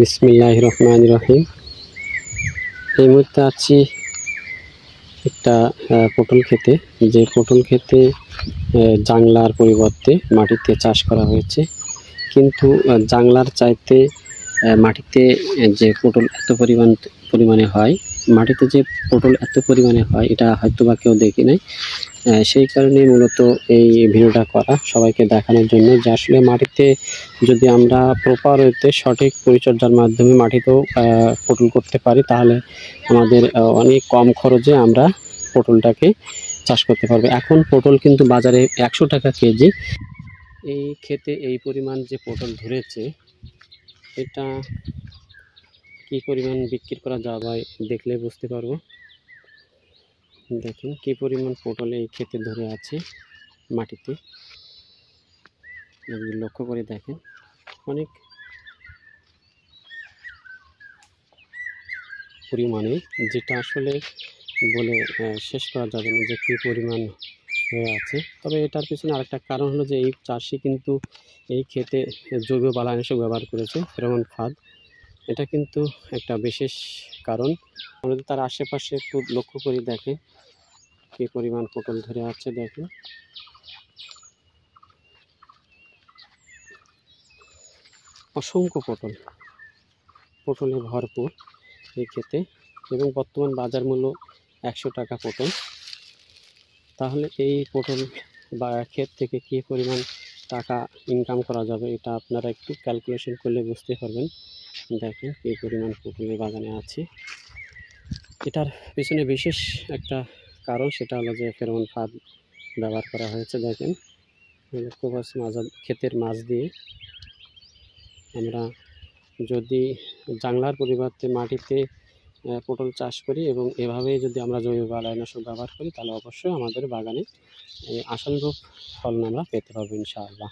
বিসমিল্লাহির রহমানির রহিম। এই মুহূর্তে আছি একটা পটল ক্ষেতে, যে পটল ক্ষেতে জাংলার পরিবর্তে মাটিতে চাষ করা হয়েছে। কিন্তু জাংলার চাইতে মাটিতে যে পটল এত পরিমাণে হয়, মাটিতে যে পটল এত পরিমাণে হয় এটা হয়তো বা কেউ দেখি নাই। সেই কারণে মূলত এই ভিডিওটা করা, সবাইকে দেখানোর জন্য যে আসলে মাটিতে যদি আমরা প্রপার ওয়েতে সঠিক পরিচর্যার মাধ্যমে মাটিতেও পটল করতে পারি, তাহলে আমাদের অনেক কম খরচে আমরা পটলটাকে চাষ করতে পারবো। এখন পটল কিন্তু বাজারে 100 টাকা কেজি। এই ক্ষেতে এই পরিমাণ যে পটল ধরেছে, এটা কি পরিমাণ বিক্রি করা যাবে দেখলে বুঝতে পারবো। দেখেন কি পরিমাণ পটল এই ক্ষেতে ধরে আছে মাটিতে, লক্ষ্য করে দেখেন অনেক পরিমাণে, যেটা আসলে বলে শেষ করা যাবে না যে কী পরিমাণ হয়ে আছে। তবে এটার পিছনে আরেকটা কারণ হলো যে এই চাষি কিন্তু এই ক্ষেতে জৈব বালাইনাশক ব্যবহার করেছে, ফেরোমন ফাঁদ। এটা কিন্তু একটা বিশেষ কারণ। আমরা তার আশেপাশে একটু লক্ষ্য করে দেখেন কী পরিমাণ পটল ধরে আছে। দেখেন অসংখ্য পটলে ভরপুর এই ক্ষেতে, এবং বর্তমান বাজার মূল্য 100 টাকা পটল। তাহলে এই পটল বা ক্ষেত থেকে কী পরিমাণ টাকা ইনকাম করা যাবে এটা আপনারা একটু ক্যালকুলেশন করলে বুঝতে পারবেন। দেখেন এই পরিমাণ পটলের বাগানে আছে। এটার পিছনে বিশেষ একটা কারণ, সেটা হলো যে ফেরোমন ফাঁদ ব্যবহার করা হয়েছে। দেখেন ক্ষেতের মাছ দিয়ে আমরা যদি জাংলার পরিবর্তে মাটিতে পটল চাষ করি এবং এভাবেই যদি আমরা জৈব বালাইনাশক ব্যবহার করি, তাহলে অবশ্যই আমাদের বাগানে আশানুরূপ ফলন আমরা পেতে পারবো ইনশাআল্লাহ।